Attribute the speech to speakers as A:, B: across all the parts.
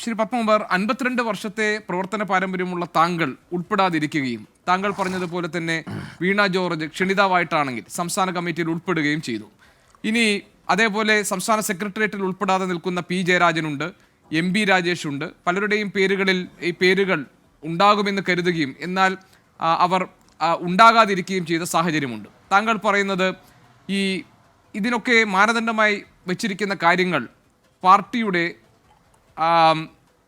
A: ശ്രീ പത്മകുമാർ, 52 വർഷത്തെ പ്രവർത്തന പാരമ്പര്യമുള്ള താങ്കൾ ഉൾപ്പെടാതിരിക്കുകയും താങ്കൾ പറഞ്ഞതുപോലെ തന്നെ വീണ ജോർജ് ക്ഷണിതാവായിട്ടാണെങ്കിൽ സംസ്ഥാന കമ്മിറ്റിയിൽ ഉൾപ്പെടുകയും ചെയ്തു. ഇനി അതേപോലെ സംസ്ഥാന സെക്രട്ടേറിയറ്റിൽ ഉൾപ്പെടാതെ നിൽക്കുന്ന പി ജയരാജനുണ്ട്, എം ബി രാജേഷ് ഉണ്ട്. പലരുടെയും ഈ പേരുകൾ ഉണ്ടാകുമെന്ന് കരുതുകയും എന്നാൽ അവർ ഉണ്ടാകാതിരിക്കുകയും ചെയ്ത സാഹചര്യമുണ്ട്. താങ്കൾ പറയുന്നത് ഇതിനൊക്കെ മാനദണ്ഡമായി വെച്ചിരിക്കുന്ന കാര്യങ്ങൾ പാർട്ടിയുടെ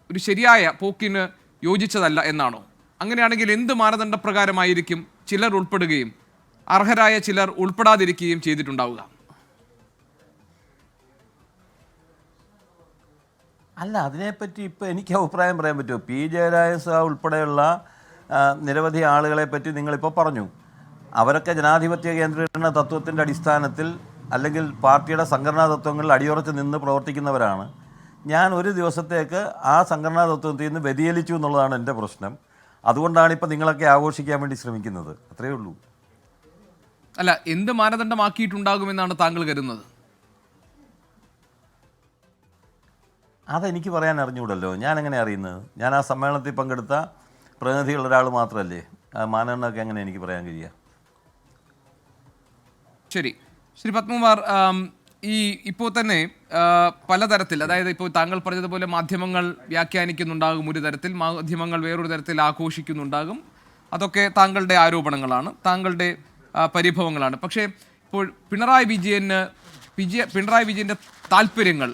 A: ഒരു ശരിയായ പോക്കിന് യോജിച്ചതല്ല എന്നാണോ? അങ്ങനെയാണെങ്കിൽ എന്ത് മാനദണ്ഡപ്രകാരമായിരിക്കും ചിലർ ഉൾപ്പെടുകയും അർഹരായ ചിലർ ഉൾപ്പെടാതിരിക്കുകയും ചെയ്തിട്ടുണ്ടാവുക?
B: അല്ല, അതിനെപ്പറ്റി ഇപ്പോൾ എനിക്ക് അഭിപ്രായം പറയാൻ പറ്റുമോ? പി ജയരാജ ഉൾപ്പെടെയുള്ള നിരവധി ആളുകളെ പറ്റി നിങ്ങളിപ്പോൾ പറഞ്ഞു. അവരൊക്കെ ജനാധിപത്യ കേന്ദ്രീകരണ തത്വത്തിൻ്റെ അടിസ്ഥാനത്തിൽ അല്ലെങ്കിൽ പാർട്ടിയുടെ സംഘടനാ തത്വങ്ങളിൽ അടിയുറച്ച് നിന്ന് പ്രവർത്തിക്കുന്നവരാണ്. ഞാൻ ഒരു ദിവസത്തേക്ക് ആ സംഘടനാ തത്വത്തിൽ നിന്ന് വ്യതിചലിച്ചു എന്നുള്ളതാണ് എൻ്റെ പ്രശ്നം. അതുകൊണ്ടാണ് ഇപ്പോൾ നിങ്ങളൊക്കെ ആഘോഷിക്കാൻ വേണ്ടി ശ്രമിക്കുന്നത്. അത്രയേ ഉള്ളൂ.
A: അല്ല, എന്ത് മാനദണ്ഡമാക്കിയിട്ടുണ്ടാകുമെന്നാണ് താങ്കൾ കരുതുന്നത്?
B: അതെനിക്ക് പറയാൻ അറിഞ്ഞുകൂടല്ലോ. ഞാൻ എങ്ങനെ അറിയുന്നത്? ഞാൻ ആ സമ്മേളനത്തിൽ പങ്കെടുത്ത പ്രതിനിധികൾ ഒരാൾ മാത്രമല്ലേ. മാനദണ്ഡമൊക്കെ എങ്ങനെ എനിക്ക് പറയാൻ കഴിയുക?
A: ശരി, ശ്രീ പത്മകുമാർ, ഇപ്പോൾ തന്നെ പലതരത്തിൽ, അതായത് ഇപ്പോൾ താങ്കൾ പറഞ്ഞതുപോലെ മാധ്യമങ്ങൾ വ്യാഖ്യാനിക്കുന്നുണ്ടാകും ഒരു തരത്തിൽ, മാധ്യമങ്ങൾ വേറൊരു തരത്തിൽ ആഘോഷിക്കുന്നുണ്ടാകും. അതൊക്കെ താങ്കളുടെ ആരോപണങ്ങളാണ്, താങ്കളുടെ പരിഭവങ്ങളാണ്. പക്ഷേ ഇപ്പോൾ പിണറായി വിജയൻ്റെ താല്പര്യങ്ങൾ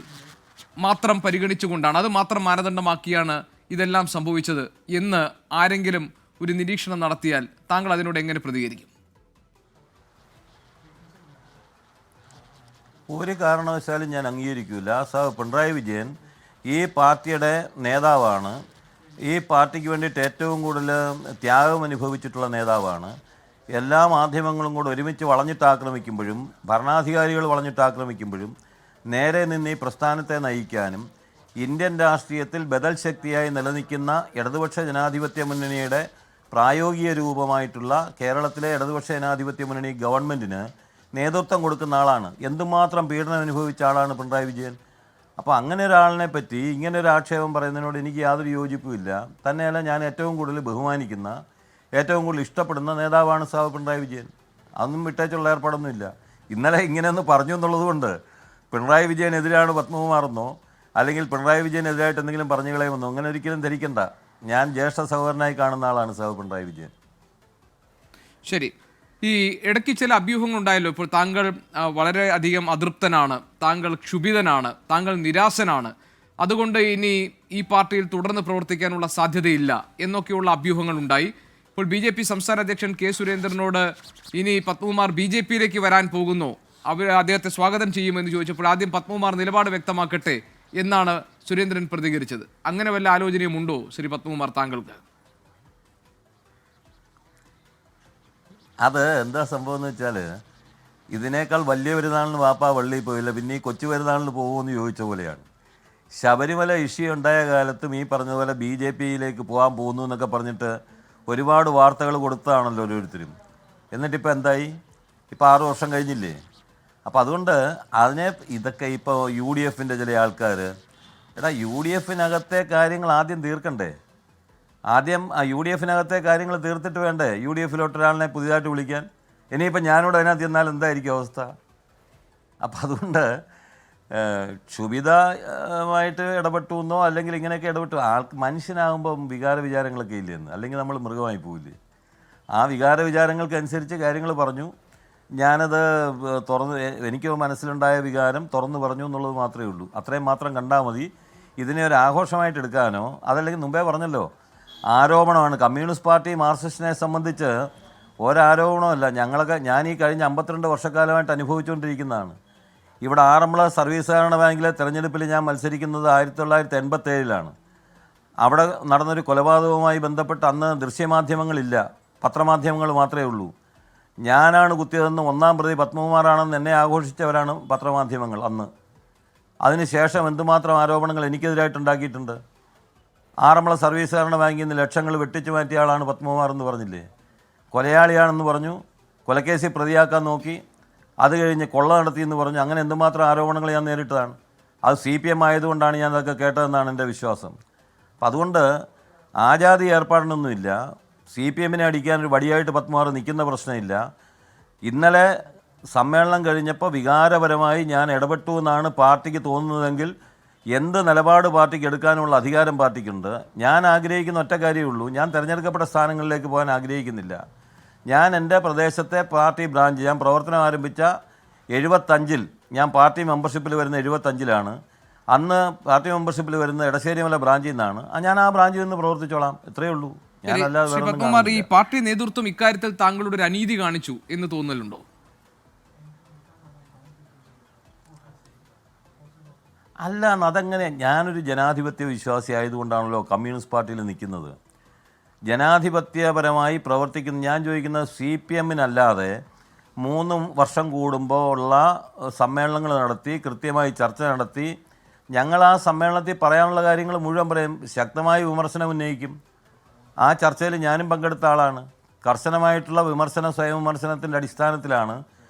A: മാത്രം പരിഗണിച്ചുകൊണ്ടാണ്, അത് മാത്രം മാനദണ്ഡമാക്കിയാണ് ഇതെല്ലാം സംഭവിച്ചത് എന്ന് ആരെങ്കിലും ഒരു നിരീക്ഷണം നടത്തിയാൽ താങ്കൾ അതിനോട് എങ്ങനെ പ്രതികരിക്കും?
B: ഒരു കാരണവശാലും ഞാൻ അംഗീകരിക്കില്ല. പിണറായി വിജയൻ ഈ പാർട്ടിയുടെ നേതാവാണ്. ഈ പാർട്ടിക്ക് വേണ്ടിയിട്ട് ഏറ്റവും കൂടുതൽ ത്യാഗം അനുഭവിച്ചിട്ടുള്ള നേതാവാണ്. എല്ലാ മാധ്യമങ്ങളും കൂടെ ഒരുമിച്ച് വളഞ്ഞിട്ട് ആക്രമിക്കുമ്പോഴും ഭരണാധികാരികൾ വളഞ്ഞിട്ട് ആക്രമിക്കുമ്പോഴും നേരെ നിന്ന് ഈ പ്രസ്ഥാനത്തെ നയിക്കാനും ഇന്ത്യൻ രാഷ്ട്രീയത്തിൽ ബദൽ ശക്തിയായി നിലനിൽക്കുന്ന ഇടതുപക്ഷ ജനാധിപത്യ മുന്നണിയുടെ പ്രായോഗിക രൂപമായിട്ടുള്ള കേരളത്തിലെ ഇടതുപക്ഷ ജനാധിപത്യ മുന്നണി ഗവൺമെൻറ്റിന് നേതൃത്വം കൊടുക്കുന്ന ആളാണ്. എന്തുമാത്രം പീഡനം അനുഭവിച്ച ആളാണ് പിണറായി വിജയൻ. അപ്പോൾ അങ്ങനെ ഒരാളിനെ പറ്റി ഇങ്ങനെ ഒരു ആക്ഷേപം പറയുന്നതിനോട് എനിക്ക് യാതൊരു യോജിപ്പുമില്ല. തന്നെയല്ല, ഞാൻ ഏറ്റവും കൂടുതൽ ബഹുമാനിക്കുന്ന, ഏറ്റവും കൂടുതൽ ഇഷ്ടപ്പെടുന്ന നേതാവാണ് പിണറായി വിജയൻ. അതൊന്നും വിട്ടേച്ചുള്ള ഏർപ്പാടൊന്നുമില്ല. ഇന്നലെ ഇങ്ങനെയൊന്ന് പറഞ്ഞു എന്നുള്ളതുകൊണ്ട് പിണറായി വിജയനെതിരാണ് പത്മകുമാറെന്നോ അല്ലെങ്കിൽ പിണറായി വിജയനെതിരായിട്ട് എന്തെങ്കിലും പറഞ്ഞു കളയുമെന്നോ അങ്ങനെ ഒരിക്കലും ധരിക്കണ്ട. ഞാൻ ജ്യേഷ്ഠ സഹോദരനായി കാണുന്ന ആളാണ് പിണറായി വിജയൻ.
A: ശരി, ഈ ഇടയ്ക്ക് ചില അഭ്യൂഹങ്ങൾ ഉണ്ടായല്ലോ. ഇപ്പോൾ താങ്കൾ വളരെ അധികം അതൃപ്തനാണ്, താങ്കൾ ക്ഷുഭിതനാണ്, താങ്കൾ നിരാശനാണ്, അതുകൊണ്ട് ഇനി ഈ പാർട്ടിയിൽ തുടർന്ന് പ്രവർത്തിക്കാനുള്ള സാധ്യതയില്ല എന്നൊക്കെയുള്ള അഭ്യൂഹങ്ങൾ ഉണ്ടായി. ഇപ്പോൾ BJP സംസ്ഥാന അധ്യക്ഷൻ കെ സുരേന്ദ്രനോട് ഇനി പത്മകുമാർ BJPയിലേക്ക് വരാൻ പോകുന്നു, അദ്ദേഹത്തെ സ്വാഗതം ചെയ്യുമെന്ന് ചോദിച്ചപ്പോൾ ആദ്യം പത്മകുമാർ നിലപാട് വ്യക്തമാക്കട്ടെ എന്നാണ് സുരേന്ദ്രൻ പ്രതികരിച്ചത്. അങ്ങനെ വല്ല ആലോചനയും ഉണ്ടോ ശ്രീ പത്മകുമാർ താങ്കൾക്ക്?
B: അത് എന്താ സംഭവം എന്ന് വെച്ചാൽ, ഇതിനേക്കാൾ വലിയ പെരുന്നാളിന് വാപ്പ വള്ളിയിൽ പോയില്ല, പിന്നെ ഈ കൊച്ചു പെരുന്നാളിന് പോകുമെന്ന് ചോദിച്ച പോലെയാണ്. ശബരിമല ഇഷ്യൂ ഉണ്ടായ കാലത്തും ഈ പറഞ്ഞതുപോലെ BJPയിലേക്ക് പോകാൻ പോകുന്നു എന്നൊക്കെ പറഞ്ഞിട്ട് ഒരുപാട് വാർത്തകൾ കൊടുത്തതാണല്ലോ ഓരോരുത്തരും. എന്നിട്ടിപ്പോൾ എന്തായി? ഇപ്പോൾ 6 വർഷം കഴിഞ്ഞില്ലേ? അപ്പോൾ അതുകൊണ്ട് ഇതൊക്കെ ഇപ്പോൾ UDFൻ്റെ ചില ആൾക്കാർ, UDFിനകത്തെ കാര്യങ്ങൾ ആദ്യം തീർക്കണ്ടേ? ആദ്യം UDFിനകത്തെ കാര്യങ്ങൾ തീർത്തിട്ട് വേണ്ടേ UDFിലോട്ട് ഒരാളിനെ പുതിയതായിട്ട് വിളിക്കാൻ? ഇനിയിപ്പോൾ ഞാനിവിടെ അതിനകത്ത് ചെന്നാൽ എന്തായിരിക്കും അവസ്ഥ? അപ്പം അതുകൊണ്ട് ക്ഷുഭിതമായിട്ട് ഇടപെട്ടു എന്നോ അല്ലെങ്കിൽ ഇങ്ങനെയൊക്കെ ഇടപെട്ടു, മനുഷ്യനാകുമ്പം വിചാരങ്ങളൊക്കെ ഇല്ലെന്ന്, അല്ലെങ്കിൽ നമ്മൾ മൃഗമായി പോവില്ലേ? ആ വിചാരങ്ങൾക്കനുസരിച്ച് കാര്യങ്ങൾ പറഞ്ഞു. ഞാനത് എനിക്ക് മനസ്സിലുണ്ടായ വികാരം തുറന്നു പറഞ്ഞു എന്നുള്ളത് മാത്രമേ ഉള്ളൂ. അത്രയും മാത്രം കണ്ടാൽ മതി. ഇതിനെ ഒരു ആഘോഷമായിട്ട് എടുക്കാനോ, അതല്ലെങ്കിൽ മുമ്പേ പറഞ്ഞല്ലോ, ആരോപണമാണ്. കമ്മ്യൂണിസ്റ്റ് പാർട്ടി മാർക്സിസ്റ്റിനെ സംബന്ധിച്ച് ഒരാരോപണമല്ല. ഞാൻ ഈ കഴിഞ്ഞ 52 വർഷക്കാലമായിട്ട് അനുഭവിച്ചുകൊണ്ടിരിക്കുന്നതാണ്. ഇവിടെ ആറന്മുള സർവീസ് സഹകരണ ബാങ്കിലെ തെരഞ്ഞെടുപ്പിൽ ഞാൻ മത്സരിക്കുന്നത് 1987-ലാണ്. അവിടെ നടന്നൊരു കൊലപാതകവുമായി ബന്ധപ്പെട്ട് അന്ന് ദൃശ്യമാധ്യമങ്ങളില്ല, പത്രമാധ്യമങ്ങൾ മാത്രമേ ഉള്ളൂ. ഞാനാണ് കുത്തിയതെന്ന് 1-ാം പ്രതി പത്മകുമാറാണെന്ന് എന്നെ ആഘോഷിച്ചവരാണ് പത്രമാധ്യമങ്ങൾ അന്ന്. അതിനുശേഷം എന്തുമാത്രം ആരോപണങ്ങൾ എനിക്കെതിരായിട്ടുണ്ടാക്കിയിട്ടുണ്ട്. ആറന്മുള സർവീസ് സഹകരണ ബാങ്കിൽ നിന്ന് ലക്ഷങ്ങൾ വെട്ടിച്ചു മാറ്റിയ ആളാണ് പത്മകുമാർ എന്ന് പറഞ്ഞില്ലേ? കൊലയാളിയാണെന്ന് പറഞ്ഞു, കൊലക്കേസിൽ പ്രതിയാക്കാൻ നോക്കി, അത് കഴിഞ്ഞ് കൊള്ള നടത്തിയെന്ന് പറഞ്ഞു. അങ്ങനെ എന്തുമാത്രം ആരോപണങ്ങൾ ഞാൻ നേരിട്ടതാണ്. അത് CPM ആയതുകൊണ്ടാണ് ഞാൻ അതൊക്കെ കേട്ടതെന്നാണ് എൻ്റെ വിശ്വാസം. അപ്പം അതുകൊണ്ട് ആജാതി ഏർപ്പാടിനൊന്നുമില്ല. CPM-നെ അടിക്കാനൊരു വടിയായിട്ട് പത്മകുമാർ നിൽക്കുന്ന പ്രശ്നമില്ല. ഇന്നലെ സമ്മേളനം കഴിഞ്ഞപ്പോൾ വികാരപരമായി ഞാൻ ഇടപെട്ടു എന്നാണ് പാർട്ടിക്ക് തോന്നുന്നതെങ്കിൽ എന്ത് നിലപാട് പാർട്ടിക്ക് എടുക്കാനുള്ള അധികാരം പാർട്ടിക്കുണ്ട്. ഞാൻ ആഗ്രഹിക്കുന്ന ഒറ്റ കാര്യമേ ഉള്ളൂ, ഞാൻ തിരഞ്ഞെടുക്കപ്പെട്ട സ്ഥാനങ്ങളിലേക്ക് പോകാൻ ആഗ്രഹിക്കുന്നില്ല. ഞാൻ എൻ്റെ പ്രദേശത്തെ പാർട്ടി ബ്രാഞ്ച്, ഞാൻ പ്രവർത്തനം ആരംഭിച്ച 75-ൽ, ഞാൻ പാർട്ടി മെമ്പർഷിപ്പിൽ വരുന്ന 75-ലാണ്. അന്ന് പാർട്ടി മെമ്പർഷിപ്പിൽ വരുന്ന എടശ്ശേരിമല ബ്രാഞ്ചിൽ നിന്നാണ്. ഞാൻ ആ ബ്രാഞ്ചിൽ നിന്ന് പ്രവർത്തിച്ചോളാം, ഇത്രയേ ഉള്ളൂ.
A: ശ്രീ പത്മകുമാർ, ഈ പാർട്ടി നേതൃത്വം ഇക്കാര്യത്തിൽ താങ്കളുടെ ഒരു അനീതി കാണിച്ചു എന്ന് തോന്നലുണ്ടോ?
B: അല്ല, അതെങ്ങനെ? ഞാനൊരു ജനാധിപത്യ വിശ്വാസി ആയതുകൊണ്ടാണല്ലോ കമ്മ്യൂണിസ്റ്റ് പാർട്ടിയിൽ നിൽക്കുന്നത്. ജനാധിപത്യപരമായി പ്രവർത്തിക്കുന്ന ഞാൻ ചോദിക്കുന്നത് CPM-നല്ലാതെ 3 വർഷം കൂടുമ്പോൾ ഉള്ള സമ്മേളനങ്ങൾ നടത്തി കൃത്യമായി ചർച്ച നടത്തി ഞങ്ങൾ ആ സമ്മേളനത്തിൽ പറയാനുള്ള കാര്യങ്ങൾ മുഴുവൻ പറയും, ശക്തമായ വിമർശനം ഉന്നയിക്കും. ആ ചർച്ചയിൽ ഞാനും പങ്കെടുത്ത ആളാണ്. കർശനമായിട്ടുള്ള വിമർശനം, സ്വയം വിമർശനത്തിൻ്റെ അടിസ്ഥാനത്തിലാണ്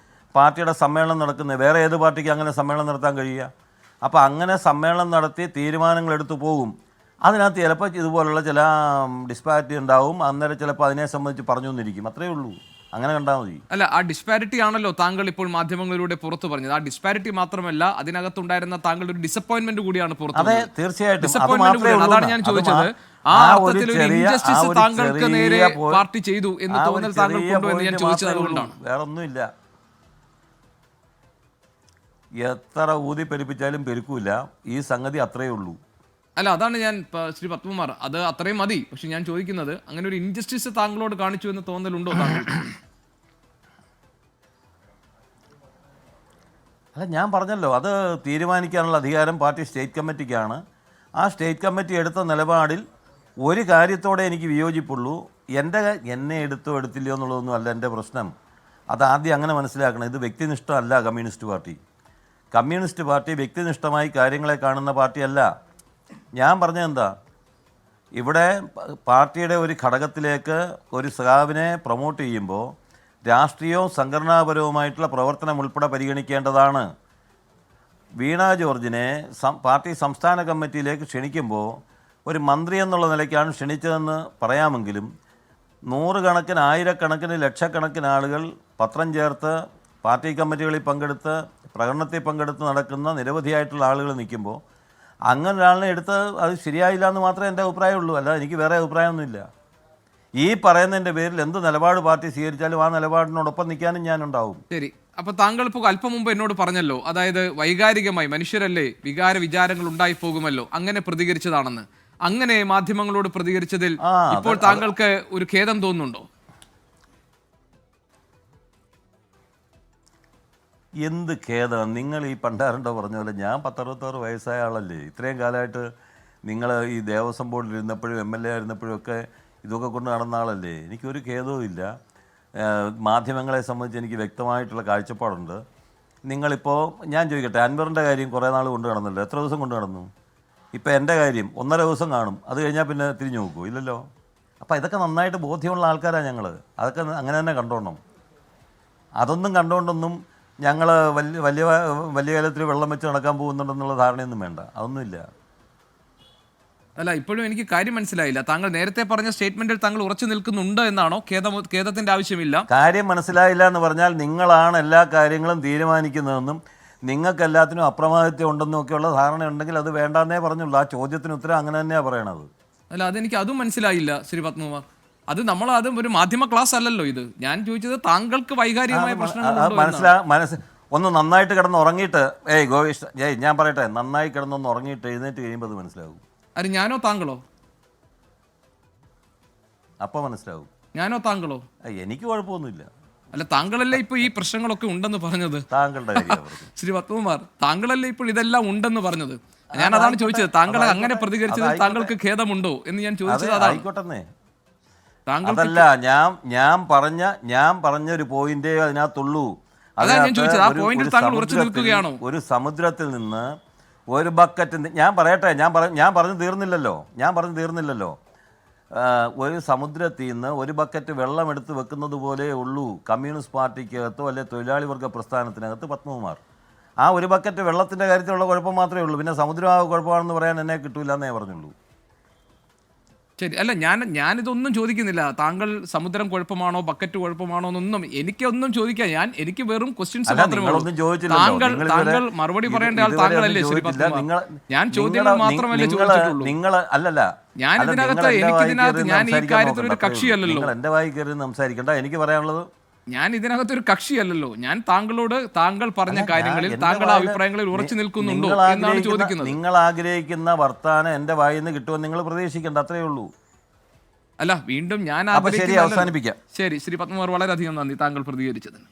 B: പാർട്ടിയുടെ സമ്മേളനം നടക്കുന്നത്. വേറെ ഏത് പാർട്ടിക്ക് അങ്ങനെ സമ്മേളനം നടത്താൻ കഴിയുക? അപ്പോൾ അങ്ങനെ സമ്മേളനം നടത്തി തീരുമാനങ്ങൾ എടുത്തു പോകും. അതിനകത്ത് ചിലപ്പോൾ ഇതുപോലുള്ള ചില ഡിസ്പാരിറ്റി ഉണ്ടാവും. അന്നേരം ചിലപ്പോൾ അതിനെ സംബന്ധിച്ച് പറഞ്ഞു എന്നിരിക്കും. അത്രയേ ഉള്ളൂ. അങ്ങനെ കണ്ടാൽ മതി.
A: അല്ല, ആ ഡിസ്പാരിറ്റി ആണല്ലോ താങ്കൾ ഇപ്പോൾ മാധ്യമങ്ങളിലൂടെ പുറത്തു പറഞ്ഞത്. ആ ഡിസ്പാരിറ്റി മാത്രമല്ല, അതിനകത്തുണ്ടായിരുന്ന താങ്കളുടെ ഒരു ഡിസപ്പോയിന്റ്മെന്റ് കൂടിയാണ് പുറത്ത്.
B: അതെ, തീർച്ചയായിട്ടും.
A: അതാണ് ഞാൻ ചോദിച്ചത്. ആ അർത്ഥത്തിൽ ഒരു ഇൻജസ്റ്റിസ് താങ്കൾക്ക് നേരെ പാർട്ടി ചെയ്തു എന്ന് തോന്നൽ താങ്കൾക്കുണ്ടോ എന്ന് ഞാൻ ചോദിച്ചത് അതുകൊണ്ടാണ്.
B: വേറെ ഒന്നുമില്ല. എത്ര ഊതി പെരുപ്പിച്ചാലും പെരുക്കൂല. ഈ സംഗതി അത്രയേ ഉള്ളൂ.
A: അല്ല, അതാണ് ഞാൻ ശ്രീ പത്മകുമാർ, അത് അത്രയും മതി. പക്ഷെ ഞാൻ ചോദിക്കുന്നത്, അങ്ങനെ ഒരു ഇൻജസ്റ്റിസ് താങ്കളോട് കാണിച്ചു എന്ന് തോന്നലുണ്ടോ താങ്കൾ?
B: അല്ല, ഞാൻ പറഞ്ഞല്ലോ, അത് തീരുമാനിക്കാനുള്ള അധികാരം പാർട്ടി സ്റ്റേറ്റ് കമ്മിറ്റിക്കാണ്. ആ സ്റ്റേറ്റ് കമ്മിറ്റി എടുത്ത നിലപാടിൽ ഒരു കാര്യത്തോടെ എനിക്ക് വിയോജിപ്പുള്ളൂ. എന്നെ എടുത്തോ എടുത്തില്ലയോ എന്നുള്ളതൊന്നും അല്ല എൻ്റെ പ്രശ്നം. അതാദ്യം അങ്ങനെ മനസ്സിലാക്കണം. ഇത് വ്യക്തിനിഷ്ഠമല്ല കമ്മ്യൂണിസ്റ്റ് പാർട്ടി. കമ്മ്യൂണിസ്റ്റ് പാർട്ടി വ്യക്തിനിഷ്ഠമായി കാര്യങ്ങളെ കാണുന്ന പാർട്ടിയല്ല. ഞാൻ പറഞ്ഞതെന്താ, ഇവിടെ പാർട്ടിയുടെ ഒരു ഘടകത്തിലേക്ക് ഒരു സഖാവിനെ പ്രൊമോട്ട് ചെയ്യുമ്പോൾ രാഷ്ട്രീയവും സംഘടനാപരവുമായിട്ടുള്ള പ്രവർത്തനം ഉൾപ്പെടെ പരിഗണിക്കേണ്ടതാണ്. വീണ ജോർജിനെ പാർട്ടി സംസ്ഥാന കമ്മിറ്റിയിലേക്ക് ക്ഷണിക്കുമ്പോൾ ഒരു മന്ത്രി എന്നുള്ള നിലയ്ക്കാണ് ക്ഷണിച്ചതെന്ന് പറയാമെങ്കിലും നൂറുകണക്കിന്, ആയിരക്കണക്കിന്, ലക്ഷക്കണക്കിന് ആളുകൾ പത്രം ചേർത്ത് പാർട്ടി കമ്മിറ്റികളിൽ പങ്കെടുത്ത് പ്രകടനത്തിൽ പങ്കെടുത്ത് നടക്കുന്ന നിരവധിയായിട്ടുള്ള ആളുകൾ നിൽക്കുമ്പോൾ അങ്ങനെ ഒരാളിനെ എടുത്ത് അത് ശരിയായില്ല എന്ന് മാത്രമേ എൻ്റെ അഭിപ്രായമുള്ളൂ. അല്ല, എനിക്ക് വേറെ അഭിപ്രായമൊന്നുമില്ല. ഈ പറയുന്നതിൻ്റെ പേരിൽ എന്ത് നിലപാട് പാർട്ടി സ്വീകരിച്ചാലും ആ നിലപാടിനോടൊപ്പം നിൽക്കാനും ഞാനുണ്ടാവും.
A: ശരി. അപ്പോൾ താങ്കൾ ഇപ്പോൾ അല്പം മുമ്പ് എന്നോട് പറഞ്ഞല്ലോ, അതായത് വൈകാരികമായി മനുഷ്യരല്ലേ, വികാര വിചാരങ്ങൾ ഉണ്ടായിപ്പോകുമല്ലോ, അങ്ങനെ പ്രതികരിച്ചതാണെന്ന്. അങ്ങനെ മാധ്യമങ്ങളോട് പ്രതികരിച്ചതിൽ ഇപ്പോൾ താങ്കൾക്ക് ഒരു ഖേദം തോന്നുന്നുണ്ടോ?
B: എന്ത് ഖേദം? നിങ്ങൾ ഈ പണ്ടാരണ്ടോ പറഞ്ഞ പോലെ ഞാൻ 66 വയസ്സായ ആളല്ലേ. ഇത്രയും കാലമായിട്ട് നിങ്ങൾ ഈ ദേവസ്വം ബോർഡിൽ ഇരുന്നപ്പോഴും MLA ആയിരുന്നപ്പോഴും ഒക്കെ ഇതൊക്കെ കൊണ്ട് നടന്ന ആളല്ലേ. എനിക്കൊരു ഖേദവും ഇല്ല. മാധ്യമങ്ങളെ സംബന്ധിച്ച് എനിക്ക് വ്യക്തമായിട്ടുള്ള കാഴ്ചപ്പാടുണ്ട്. നിങ്ങളിപ്പോൾ ഞാൻ ചോദിക്കട്ടെ, അൻവറിൻ്റെ കാര്യം കുറേ നാൾ കൊണ്ട് നടന്നല്ലോ. എത്ര ദിവസം കൊണ്ട് നടന്നു? ഇപ്പോൾ എൻ്റെ കാര്യം 1.5 ദിവസം കാണും. അത് കഴിഞ്ഞാൽ പിന്നെ തിരിഞ്ഞു നോക്കൂ? ഇല്ലല്ലോ. അപ്പോൾ ഇതൊക്കെ നന്നായിട്ട് ബോധ്യമുള്ള ആൾക്കാരാണ് ഞങ്ങൾ. അതൊക്കെ അങ്ങനെ തന്നെ കണ്ടോണം. അതൊന്നും കണ്ടുകൊണ്ടൊന്നും ഞങ്ങൾ വലിയ കാലത്തിൽ വെള്ളം വെച്ച് നടക്കാൻ പോകുന്നുണ്ടെന്നുള്ള ധാരണയൊന്നും വേണ്ട. അതൊന്നുമില്ല.
A: അല്ല, ഇപ്പോഴും എനിക്ക് കാര്യം മനസ്സിലായില്ല. താങ്കൾ നേരത്തെ പറഞ്ഞ സ്റ്റേറ്റ്മെന്റിൽ താങ്കൾ ഉറച്ചു നിൽക്കുന്നുണ്ട് എന്നാണോ? ഖേദത്തിന്റെ ആവശ്യമില്ല.
B: കാര്യം മനസ്സിലായില്ല എന്ന് പറഞ്ഞാൽ നിങ്ങളാണ് എല്ലാ കാര്യങ്ങളും തീരുമാനിക്കുന്നതെന്നും നിങ്ങൾക്ക് എല്ലാത്തിനും അപ്രമാദിത്യം ഉണ്ടെന്നും ഒക്കെയുള്ള ധാരണ ഉണ്ടെങ്കിൽ അത് വേണ്ടാന്നേ പറഞ്ഞുള്ളൂ. ആ ചോദ്യത്തിന് ഉത്തരം അങ്ങനെ തന്നെയാണ് പറയണത്.
A: അല്ല, അതെനിക്ക് അതും മനസ്സിലായില്ല ശ്രീ പത്മകുമാർ. അതും ഒരു മാധ്യമ ക്ലാസ് അല്ലല്ലോ ഇത്. ഞാൻ ചോദിച്ചത് താങ്കൾക്ക് വൈകാരികമായ പ്രശ്നങ്ങൾ
B: ഒന്ന് നന്നായിട്ട് കിടന്ന് ഉറങ്ങിയിട്ട്, ഗോവിഷ്, ഞാൻ പറയട്ടെ, നന്നായി കിടന്നൊന്ന് ഉറങ്ങിയിട്ട് എഴുന്നേറ്റ് കഴിയുമ്പോൾ അത് മനസ്സിലാവും.
A: അത് ഞാനോ താങ്കളോ?
B: അപ്പോൾ മനസ്സിലാവും.
A: ഞാനോ താങ്കളോ?
B: എനിക്ക് കുഴപ്പമൊന്നുമില്ല.
A: അല്ല, താങ്കളല്ലേ ഇപ്പൊ ഈ പ്രശ്നങ്ങളൊക്കെ ഉണ്ടെന്ന് പറഞ്ഞത്?
B: താങ്കളുടെ
A: ശ്രീ പത്മകുമാർ, താങ്കളല്ലേ ഇപ്പോൾ ഇതെല്ലാം ഉണ്ടെന്ന് പറഞ്ഞത്? ഞാൻ അതാണ് ചോദിച്ചത്. താങ്കൾ അങ്ങനെ പ്രതികരിച്ചത് താങ്കൾക്ക് ഖേദമുണ്ടോ എന്ന് ഞാൻ ചോദിച്ചത് അതാണ്.
B: ആയിക്കോട്ടെ. അതല്ല, ഞാൻ പറഞ്ഞ ഒരു പോയിന്റേ അതിനകത്തുള്ളൂ. ഒരു സമുദ്രത്തിൽ നിന്ന് ഒരു ബക്കറ്റ്, ഞാൻ പറയട്ടെ, ഞാൻ പറഞ്ഞു തീർന്നില്ലല്ലോ. ഒരു സമുദ്രത്തിൽ നിന്ന് ഒരു ബക്കറ്റ് വെള്ളം എടുത്ത് വെക്കുന്നത് പോലെ ഉള്ളൂ കമ്മ്യൂണിസ്റ്റ് പാർട്ടിക്കകത്തോ അല്ലെ തൊഴിലാളി വർഗ പ്രസ്ഥാനത്തിനകത്ത് പത്മകുമാർ. ആ ഒരു ബക്കറ്റ് വെള്ളത്തിൻ്റെ കാര്യത്തിലുള്ള കുഴപ്പം മാത്രമേ ഉള്ളൂ. പിന്നെ സമുദ്രം കുഴപ്പമാണെന്ന് പറയാൻ എന്നെ കിട്ടൂല എന്നേ പറഞ്ഞുള്ളൂ.
A: ശരി, അല്ല ഞാനിതൊന്നും ചോദിക്കുന്നില്ല. താങ്കൾ സമുദ്രം കുഴപ്പമാണോ ബക്കറ്റ് കുഴപ്പമാണോ എന്നൊന്നും എനിക്കൊന്നും ചോദിക്കാൻ എനിക്ക് വെറും ക്വസ്റ്റ്യൻസ് മാത്രമേ ഉള്ളൂ. താങ്കൾ മറുപടി പറയേണ്ട ആൾ താങ്കളല്ലേ ശ്രീ പത്മകുമാർ. ഞാൻ ചോദ്യങ്ങൾ മാത്രമല്ലേ ചോദിച്ചിട്ടുള്ളൂ. ഞാൻ ഈ കാര്യത്തിൽ ഒരു കക്ഷിയല്ലല്ലോ.
B: എന്റെ വായി കയറി സംസാരിക്കണ്ട. എനിക്ക് പറയാനുള്ളത്,
A: ഞാൻ ഇതിനകത്തൊരു കക്ഷിയല്ലല്ലോ. ഞാൻ താങ്കളോട് താങ്കൾ പറഞ്ഞ കാര്യങ്ങളിൽ താങ്കളുടെ അഭിപ്രായങ്ങളിൽ ഉറച്ചു നിൽക്കുന്നുണ്ടോ എന്നാണ് ചോദിക്കുന്നത്.
B: നിങ്ങൾ ആഗ്രഹിക്കുന്ന വർത്താനം എന്റെ വായിൽ നിന്ന് കിട്ടുമെന്ന് നിങ്ങൾ പ്രതീക്ഷിക്കേണ്ട, അത്രേ ഉള്ളൂ.
A: അല്ല, വീണ്ടും ഞാൻ
B: അവസാനിപ്പിക്കാം.
A: ശരി, ശ്രീ പത്മകുമാർ, വളരെയധികം നന്ദി താങ്കൾ പ്രതികരിച്ചതിന്.